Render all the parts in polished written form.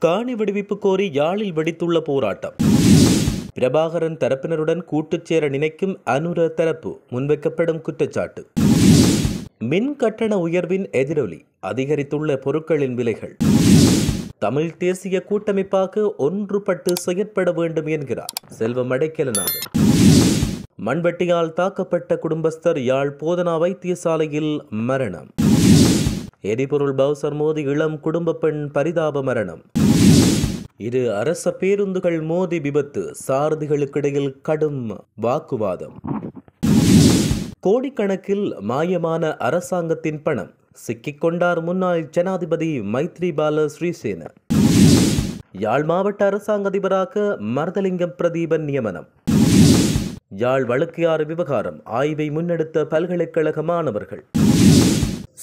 காணி விடுவிப்பு கோரி யாழில் வெடித்துள்ள போராட்டம். பிரபாகரன் தரப்பினருடன் கூட்டுச்சேர நினைக்கும் அனுர தரப்பு முன்வைக்கப்படும் குற்றச்சாட்டு. மின் கட்டண உயர்வின் எதிரொலி, அதிகரித்துள்ள பொருட்களின் விலைகள். தமிழ் தேசிய கூட்டமைப்பாக ஒன்றுபட்டு செயற்பட வேண்டும் என்கிறார் செல்வம் அடைக்கலநாதன். மண்வெட்டியால் தாக்கப்பட்ட குடும்பஸ்தர் யாழ் போதனா வைத்தியசாலையில் மரணம். எரிபொருள் பவுசர் மோதி இளம் குடும்ப பெண் பரிதாப மரணம். இரு அரச பேருந்துகள் மோதி விபத்து, சாரதிகளுக்கிடையில் கடும் வாக்குவாதம். கோடிக்கணக்கில் மாயமான அரசாங்கத்தின் பணம், சிக்கிக்கொண்டார் முன்னாள் ஜனாதிபதி மைத்ரிபால ஸ்ரீசேன. யாழ் மாவட்ட அரசாங்க அதிபராக மருதலிங்கம் பிரதீபன் நியமனம். யாழ் வழக்கியாறு விவகாரம் ஆய்வை முன்னெடுத்த பல்கலைக்கழக மாணவர்கள்.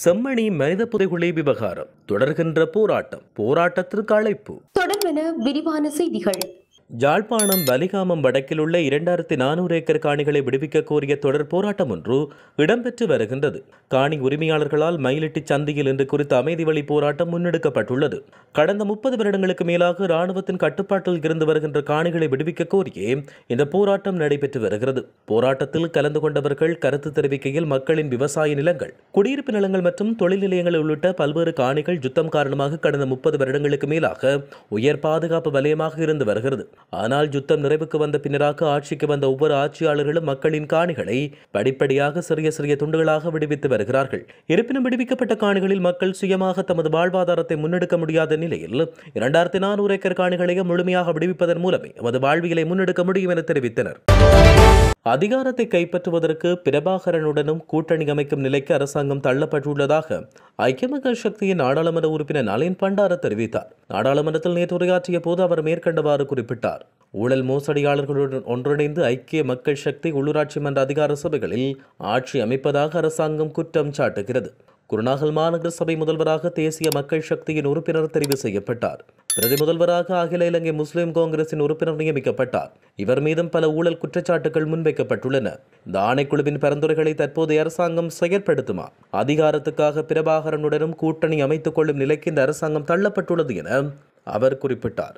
செம்மணி மனித புதைகுழி விவகாரம் தொடர்கின்ற போராட்டத்திற்கு அழைப்பு. தொடர்பென விரிவான செய்திகள். யாழ்ப்பாணம் வலிகாமம் வடக்கில் உள்ள 2400 ஏக்கர் காணிகளை விடுவிக்க கோரிய தொடர் போராட்டம் ஒன்று இடம்பெற்று வருகின்றது. காணி உரிமையாளர்களால் மயிலிட்டி சந்தியில் இன்று குறித்த அமைதி வழி போராட்டம் முன்னெடுக்கப்பட்டுள்ளது. கடந்த 30 வருடங்களுக்கு மேலாக இராணுவத்தின் கட்டுப்பாட்டில் இருந்து வருகின்ற காணிகளை விடுவிக்க கோரியே இந்த போராட்டம் நடைபெற்று வருகிறது. போராட்டத்தில் கலந்து கொண்டவர்கள் கருத்து தெரிவிக்கையில் மக்களின் விவசாய நிலங்கள், குடியிருப்பு நிலங்கள் மற்றும் தொழில் நிலையங்கள் உள்ளிட்ட பல்வேறு காணிகள் யுத்தம் காரணமாக கடந்த 30 வருடங்களுக்கு மேலாக உயர் பாதுகாப்பு வலயமாக இருந்து வருகிறது. ஆனால் யுத்தம் நிறைவுக்கு வந்த பின்னராக ஆட்சிக்கு வந்த ஒவ்வொரு ஆட்சியாளர்களும் மக்களின் காணிகளை படிப்படியாக சிறிய சிறிய துண்டுகளாக விடுவித்து வருகிறார்கள். இருப்பினும் விடுவிக்கப்பட்ட காணிகளில் மக்கள் சுயமாக தமது வாழ்வாதாரத்தை முன்னெடுக்க முடியாத நிலையில் 2400 ஏக்கர் காணிகளை முழுமையாக விடுவிப்பதன் மூலமே தமது வாழ்வியலை முன்னெடுக்க முடியும் என தெரிவித்தனர். அதிகாரத்தை கைப்பற்றுவதற்கு பிரபாகரனுடனும் கூட்டணி அமைக்கும் நிலைக்கு அரசாங்கம் தள்ளப்பட்டுள்ளதாக ஐக்கிய மக்கள் சக்தியின் நாடாளுமன்ற உறுப்பினர் நளின் பண்டார தெரிவித்தார். நாடாளுமன்றத்தில் நேற்று உரையாற்றிய போது அவர் மேற்கண்டவாறு குறிப்பிட்டார். ஊழல் மோசடியாளர்களுடன் ஒன்றிணைந்து ஐக்கிய மக்கள் சக்தி உள்ளூராட்சி மன்ற அதிகார சபைகளில் ஆட்சி அமைப்பதாக அரசாங்கம் குற்றம் சாட்டுகிறது. குருநாகல் மாநகர சபை முதல்வராக தேசிய மக்கள் சக்தியின் உறுப்பினர் தெரிவு செய்யப்பட்டார். பிரதி முதல்வராக அகில இலங்கை முஸ்லிம் காங்கிரசின் உறுப்பினர் நியமிக்கப்பட்டார். இவர் மீதும் பல ஊழல் குற்றச்சாட்டுகள் முன்வைக்கப்பட்டுள்ளன. இந்த ஆணைக்குழுவின் பரிந்துரைகளை தற்போதைய அரசாங்கம் செயற்படுத்துமா? அதிகாரத்துக்காக பிரபாகரனுடனும் கூட்டணி அமைத்துக் கொள்ளும் நிலைக்கு இந்த அரசாங்கம் தள்ளப்பட்டுள்ளது என அவர் குறிப்பிட்டார்.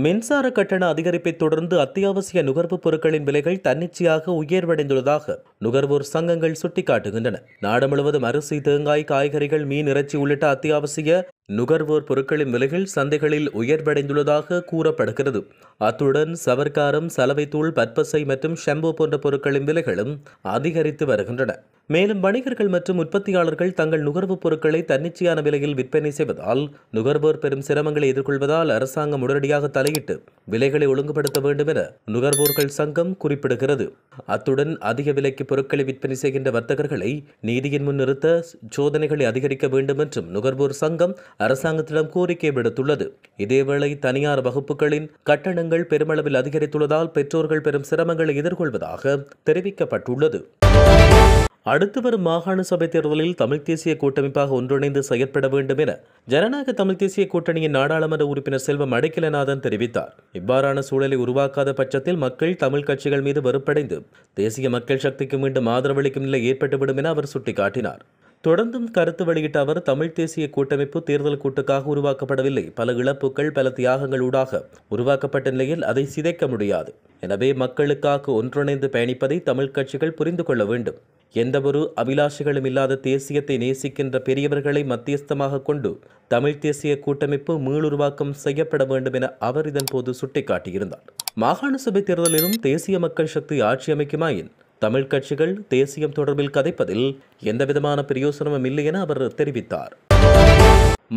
மின்சார கட்டண அதிகரிப்பை தொடர்ந்து அத்தியாவசிய நுகர்வுப் பொருட்களின் விலைகள் தன்னிச்சையாக உயர்வடைந்துள்ளதாக நுகர்வோர் சங்கங்கள் சுட்டிக்காட்டுகின்றன. நாடு முழுவதும் அரிசி, தேங்காய், காய்கறிகள், மீன், இறைச்சி உள்ளிட்ட அத்தியாவசிய நுகர்வோர் பொருட்களின் விலைகள் சந்தைகளில் உயர்வடைந்துள்ளதாக கூறப்படுகிறது. அத்துடன் சவர்க்காரம், சலவைத்தூள், பற்பசை மற்றும் ஷாம்பு போன்ற பொருட்களின் விலைகளும் அதிகரித்து வருகின்றன. மேலும் வணிகர்கள் மற்றும் உற்பத்தியாளர்கள் தங்கள் நுகர்வுப் பொருட்களை தன்னிச்சையான விலையில் விற்பனை செய்வதால் நுகர்வோர் பெரும் சிரமங்களை எதிர்கொள்வதால் அரசாங்கம் உடனடியாக தலையிட்டு விலைகளை ஒழுங்குபடுத்த வேண்டும் என நுகர்வோர்கள் சங்கம் குறிப்பிடுகிறது. அத்துடன் அதிக விலைக்கு பொருட்களை விற்பனை செய்கின்ற வர்த்தகர்களை நீதியின் முன் நிறுத்த சோதனைகளை அதிகரிக்க வேண்டும் என்றும் நுகர்வோர் சங்கம் அரசாங்கத்திடம் கோரிக்கை விடுத்துள்ளது. இதேவேளை தனியார் வகுப்புகளின் கட்டணங்கள் பெருமளவில் அதிகரித்துள்ளதால் பெற்றோர்கள் பெரும் சிரமங்களை எதிர்கொள்வதாக தெரிவிக்கப்பட்டுள்ளது. அடுத்து வரும் மாகாண சபை தேர்தலில் தமிழ் தேசிய கூட்டமைப்பாக ஒன்றிணைந்து செயற்பட வேண்டும் என ஜனநாயக தமிழ் தேசிய கூட்டணியின் நாடாளுமன்ற உறுப்பினர் செல்வம் அடைக்கலநாதன் தெரிவித்தார். இவ்வாறான சூழலை உருவாக்காத பட்சத்தில் மக்கள் தமிழ் கட்சிகள் மீது வெறுப்படைந்து தேசிய மக்கள் சக்திக்கு மீண்டும் ஆதரவளிக்கும் நிலை ஏற்பட்டுவிடும் என அவர் சுட்டிக்காட்டினார். தொடர்ந்தும் கருத்து வெளியிட்ட அவர், தமிழ் தேசிய கூட்டமைப்பு தேர்தல் கூட்டுக்காக உருவாக்கப்படவில்லை. பல இழப்புகள், பல தியாகங்கள் ஊடாக உருவாக்கப்பட்ட நிலையில் அதை சிதைக்க முடியாது. எனவே மக்களுக்காக ஒன்றிணைந்து பயணிப்பதை தமிழ் கட்சிகள் புரிந்து கொள்ள வேண்டும். எந்தவொரு அபிலாஷைகளும் இல்லாத தேசியத்தை நேசிக்கின்ற பெரியவர்களை மத்தியஸ்தமாக கொண்டு தமிழ் தேசிய கூட்டமைப்பு மீளுருவாக்கம் செய்யப்பட வேண்டும் என அவர் இதன்போது சுட்டிக்காட்டியிருந்தார். மாகாண சபை தேர்தலிலும் தேசிய மக்கள் சக்தி ஆட்சி அமைக்குமாயின் தமிழ் கட்சிகள் தேசியம் தொடர்பில் கதைப்பதில் எந்தவிதமான பிரயோசனமும் இல்லை என அவர் தெரிவித்தார்.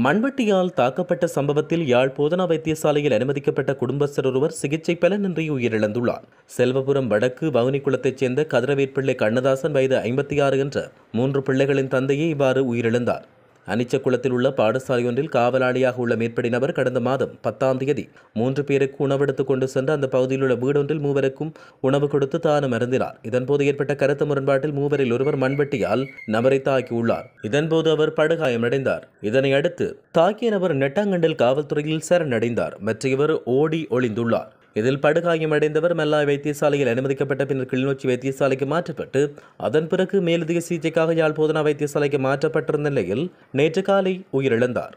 மண்வெட்டியால் தாக்கப்பட்ட சம்பவத்தில் யாழ் போதனா வைத்தியசாலையில் அனுமதிக்கப்பட்ட குடும்பஸ்தர் ஒருவர் சிகிச்சை பலனின்றி உயிரிழந்துள்ளார். செல்வபுரம் வடக்கு வவுனிக்குளத்தைச் சேர்ந்த கதிரவேற்பிள்ளை கண்ணதாசன் வயது 56 என்ற 3 பிள்ளைகளின் தந்தையே இவ்வாறு உயிரிழந்தார். அனிச்சக்குளத்தில் உள்ள பாடசாலை ஒன்றில் காவலாளியாக உள்ள மேற்படி நபர் கடந்த மாதம் 10ஆம் தேதி 3 பேருக்கு உணவெடுத்துக் கொண்டு சென்று அந்த பகுதியில் உள்ள வீடொன்றில் மூவருக்கும் உணவு கொடுத்து தானும் அருந்தினார். இதன்போது ஏற்பட்ட கருத்து முரண்பாட்டில் மூவரில் ஒருவர் மண்வெட்டியால் நபரை தாக்கியுள்ளார். இதன்போது அவர் படுகாயமடைந்தார். இதனை அடுத்து தாக்கிய நபர் நெட்டாங்கண்டல் காவல்துறையில் சரணடைந்தார். மற்றவர் ஓடி ஒளிந்துள்ளார். இதில் படுகாயமடைந்தவர் மெல்லாய் வைத்தியசாலையில் அனுமதிக்கப்பட்ட பின்னர் கிளிநொச்சி வைத்தியசாலைக்கு மாற்றப்பட்டு அதன் பிறகு மேலதிக சிகிச்சைக்காக யாழ் போதனா வைத்தியசாலைக்கு மாற்றப்பட்டிருந்த நிலையில் நேற்று காலை உயிரிழந்தார்.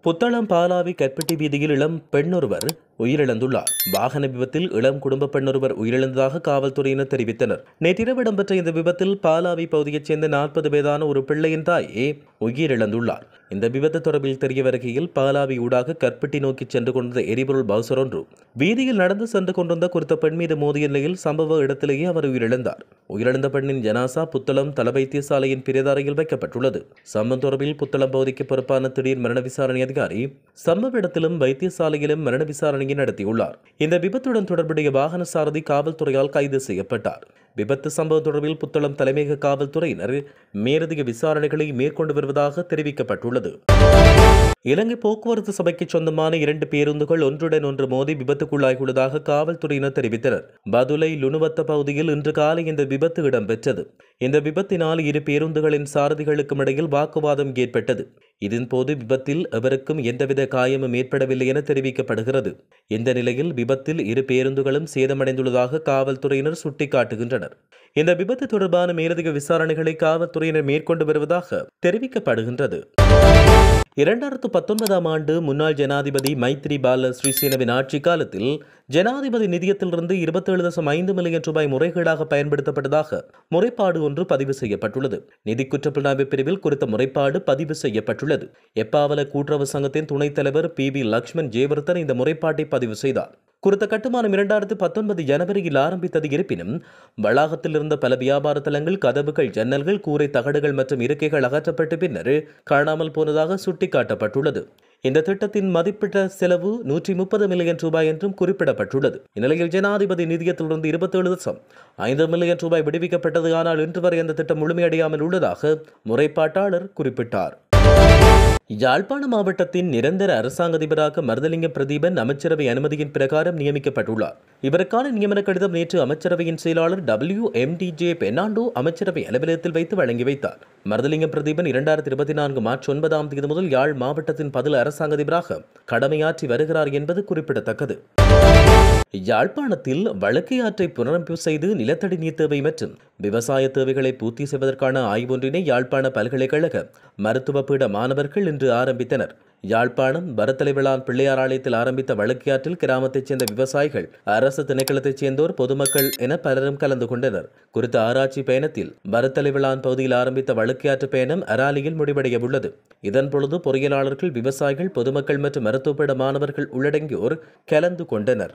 புத்தளம் பாலாவி கற்பட்டி வீதியில் இளம் பெண்ணொருவர் உயிரிழந்துள்ளார். வாகன விபத்தில் இளம் குடும்ப பெண்ணொருவர் உயிரிழந்ததாக காவல்துறையினர் தெரிவித்தனர். நேற்றிரவு இடம்பெற்ற இந்த விபத்தில் பாலாவி பகுதியைச் சேர்ந்த 40 வயதான ஒரு பிள்ளையின் தாயே உயிரிழந்துள்ளார். இந்த விபத்து தொடர்பில் தெரிய வருகையில் பாலாவி ஊடாக கற்பட்டி நோக்கி சென்று கொண்டிருந்த எரிபொருள் பவுசர் ஒன்று வீதியில் நடந்து சென்று கொண்டிருந்த குறித்த பெண் மீது மோதிய நிலையில் சம்பவ இடத்திலேயே அவர் உயிரிழந்தார். உயிரிழந்த பெண்ணின் ஜனாசா புத்தளம் தள வைத்தியசாலையின் பிரேதாரையில் வைக்கப்பட்டுள்ளது. சம்பவம் தொடர்பில் புத்தளம் பகுதிக்கு பொறுப்பான திடீர் மரண விசாரணை அதிகாரி சம்பவ இடத்திலும் வைத்தியசாலையிலும் மரண விசாரணையை நடத்தியுள்ளார். இந்த விபத்துடன் தொடர்புடைய வாகன சாரதி காவல்துறையால் கைது செய்யப்பட்டார். விபத்து சம்பவம் தொடர்பில் புத்தளம் தலைமையக காவல்துறையினர் மேலதிக விசாரணைகளை மேற்கொண்டு வருவதாக தெரிவிக்கப்பட்டுள்ளது. இலங்கை போக்குவரத்து சபைக்கு சொந்தமான 2 பேருந்துகள் ஒன்றுடன் ஒன்று மோதி விபத்துக்குள்ளாகியுள்ளதாக காவல்துறையினர் தெரிவித்தனர். பதுளை லுணுவத்த பகுதியில் இன்று காலை இந்த விபத்து இடம்பெற்றது. இந்த விபத்தினால் 2 பேருந்துகளின் சாரதிகளுக்கும் இடையில் வாக்குவாதம் ஏற்பட்டது. இதன்போது விபத்தில் எவருக்கும் எந்தவித காயமும் ஏற்படவில்லை என தெரிவிக்கப்படுகிறது. இந்த நிலையில் விபத்தில் 2 பேருந்துகளும் சேதமடைந்துள்ளதாக காவல்துறையினர் சுட்டிக்காட்டுகின்றனர். இந்த விபத்து தொடர்பான மேலதிக விசாரணைகளை காவல்துறையினர் மேற்கொண்டு வருவதாக தெரிவிக்கப்படுகின்றது. 2019ஆம் ஆண்டு முன்னாள் ஜனாதிபதி மைத்ரிபால சிறிசேனவின் ஆட்சி காலத்தில் ஜனாதிபதி நிதியத்திலிருந்து 27.5 மில்லியன் ரூபாய் முறைகேடாக பயன்படுத்தப்பட்டதாக முறைப்பாடு ஒன்று பதிவு செய்யப்பட்டுள்ளது. நிதி குற்றப்புலனாய்வு பிரிவில் குறித்த முறைப்பாடு பதிவு செய்யப்பட்டுள்ளது. எப்பாவல கூட்டுறவு சங்கத்தின் துணைத் தலைவர் PB லக்ஷ்மன் ஜேவர்தன் இந்த முறைப்பாட்டை பதிவு செய்தார். குறித்த கட்டுமானம் 2019 ஜனவரியில் ஆரம்பித்தது. இருப்பினும் வளாகத்தில் இருந்த பல வியாபார தலங்கள், கதவுகள், ஜன்னல்கள், கூரை தகடுகள் மற்றும் இருக்கைகள் அகற்றப்பட்டு பின்னர் காணாமல் போனதாக சுட்டிக்காட்டப்பட்டுள்ளது. இந்த திட்டத்தின் மதிப்பிட்ட செலவு 130 மில்லியன் ரூபாய் என்றும் குறிப்பிடப்பட்டுள்ளது. இந்நிலையில் ஜனாதிபதி நிதியத்திலிருந்து 27.5 மில்லியன் ரூபாய் விடுவிக்கப்பட்டது. ஆனால் இன்று வரை அந்த திட்டம் முழுமையடையாமல் உள்ளதாக முறைப்பாட்டாளர் குறிப்பிட்டார். யாழ்ப்பாண மாவட்டத்தின் நிரந்தர அரசாங்க அதிபராக மருதலிங்கம் பிரதீபன் அமைச்சரவை அனுமதியின் பிரகாரம் நியமிக்கப்பட்டுள்ளார். இவருக்கான நியமன கடிதம் நேற்று அமைச்சரவையின் செயலாளர் WMDJ பெர்னாண்டோ அமைச்சரவை அலுவலகத்தில் வைத்து வழங்கி வைத்தார். மருதலிங்கம் பிரதீபன் 2024 மார்ச் 9ஆம் தேதி முதல் யாழ் மாவட்டத்தின் பதில் அரசாங்க அதிபராக கடமையாற்றி வருகிறார் என்பது குறிப்பிடத்தக்கது. யாழ்ப்பாணத்தில் வழக்கை ஆற்றை புனரமைப்பு செய்து நிலத்தடி நீர் தேவை மற்றும் விவசாய தேவைகளை பூர்த்தி செய்வதற்கான ஆய்வொன்றினை யாழ்ப்பாண பல்கலைக்கழக மருத்துவ பீட மாணவர்கள் இன்று ஆரம்பித்தனர். யாழ்ப்பாணம் வரத்தலைவிளான் பிள்ளையார் ஆலயத்தில் ஆரம்பித்த வழக்கியாற்றில் கிராமத்தைச் சேர்ந்த விவசாயிகள், அரசு திணைக்களத்தைச் சேர்ந்தோர், பொதுமக்கள் என பலரும் கலந்து கொண்டனர். குறித்த ஆராய்ச்சி பயணத்தில் வரத்தலைவிளான் பகுதியில் ஆரம்பித்த வழக்கியாற்று பயணம் அராலியில் முடிவடைய உள்ளது. இதன்பொழுது பொறியியலாளர்கள், விவசாயிகள், பொதுமக்கள் மற்றும் மருத்துவப்பீட மாணவர்கள் உள்ளடங்கியோர் கலந்து கொண்டனர்.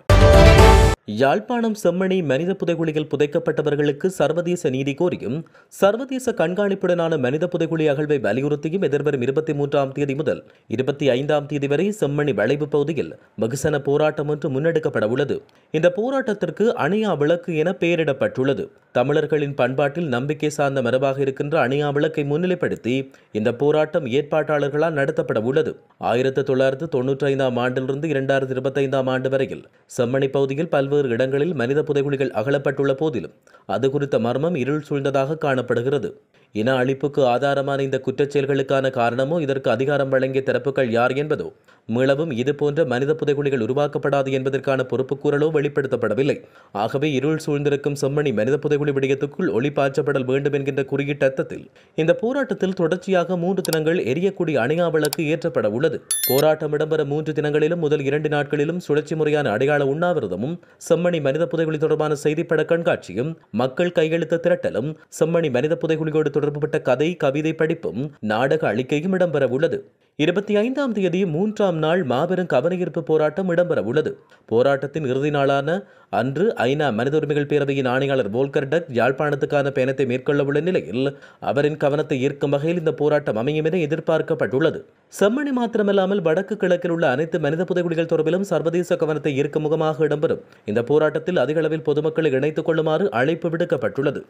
யாழ்ப்பாணம் செம்மணி மனித புதைகுழியில் புதைக்கப்பட்டவர்களுக்கு சர்வதேச நீதி கோரியும் சர்வதேச கண்காணிப்புடனான மனித புதைகுழி அகழ்வை வலியுறுத்தியும் எதிர்வரும் 23ஆம் தேதி முதல் 25ஆம் தேதி வரை செம்மணி வளைவு பகுதியில் வெகுசன போராட்டம் ஒன்று முன்னெடுக்கப்பட உள்ளது. இந்த போராட்டத்திற்கு அணையா விளக்கு என பெயரிடப்பட்டுள்ளது. தமிழர்களின் பண்பாட்டில் நம்பிக்கை சார்ந்த மரபாக இருக்கின்ற அணையா விளக்கை முன்னிலைப்படுத்தி இந்த போராட்டம் ஏற்பாட்டாளர்களால் நடத்தப்பட உள்ளது. 1995ஆம் ஆண்டிலிருந்து 2025ஆம் ஆண்டு வரையில் செம்மணி பகுதியில் பல்வேறு இடங்களில் மனித புதைகுழிகள் அகலப்பட்டுள்ள போதிலும் அது குறித்த மர்மம் இருள் சூழ்ந்ததாக காணப்படுகிறது. இன அழிப்புக்கு ஆதாரமான இந்த குற்றச்செயல்களுக்கான காரணமோ, இதற்கு அதிகாரம் வழங்கிய தரப்புகள் யார் என்பதோ, மீளவும் இதுபோன்ற மனித புதைகுழிகள் உருவாக்கப்படாது என்பதற்கான பொறுப்புக்கூறலோ வெளிப்படுத்தப்படவில்லை. ஆகவே இருள் சூழ்ந்திருக்கும் செம்மணி மனித புதைகுழி விடயத்துக்குள் ஒளி பாய்ச்சப்படல் வேண்டும் என்கின்ற குறியீட்டு அர்த்தத்தில் இந்த போராட்டத்தில் தொடர்ச்சியாக 3 தினங்கள் எரியக்கூடிய அணையா விளக்கு ஏற்றப்பட உள்ளது. போராட்டம் இடம்பெற 3 தினங்களிலும் முதல் 2 நாட்களிலும் சுழற்சி முறையான அடையாள உண்ணாவிரதமும், செம்மணி மனித புதைகுழி தொடர்பான செய்திப்பட கண்காட்சியும், மக்கள் கையெழுத்து திரட்டலும், செம்மணி மனித புதைகுழியோடு தொடர்புபட்ட கதை, கவிதை படிப்பும், நாடக அளிக்கையும் இடம்பெற உள்ளது. 25ஆம் தேதி 3ஆம் நாள் மாபெரும் கவனஈர்ப்பு போராட்டம் இடம்பெற உள்ளது. போராட்டத்தின் இறுதி நாளான அன்று ஐநா மனித உரிமைகள் பேரவையின் ஆணையாளர் வோல்கர் டக் யாழ்ப்பாணத்துக்கான பயணத்தை மேற்கொள்ள உள்ள நிலையில் அவரின் கவனத்தை ஈர்க்கும் வகையில் இந்த போராட்டம் அமையும் என எதிர்பார்க்கப்பட்டுள்ளது. செம்மணி மாத்திரமல்லாமல் வடக்கு கிழக்கில் உள்ள அனைத்து மனித புதைகுழிகள் தொடர்பிலும் சர்வதேச கவனத்தை ஈர்க்கும் முகமாக இடம்பெறும் இந்த போராட்டத்தில் அதிக அளவில் பொதுமக்களை இணைத்துக் கொள்ளுமாறு அழைப்பு விடுக்கப்பட்டுள்ளது.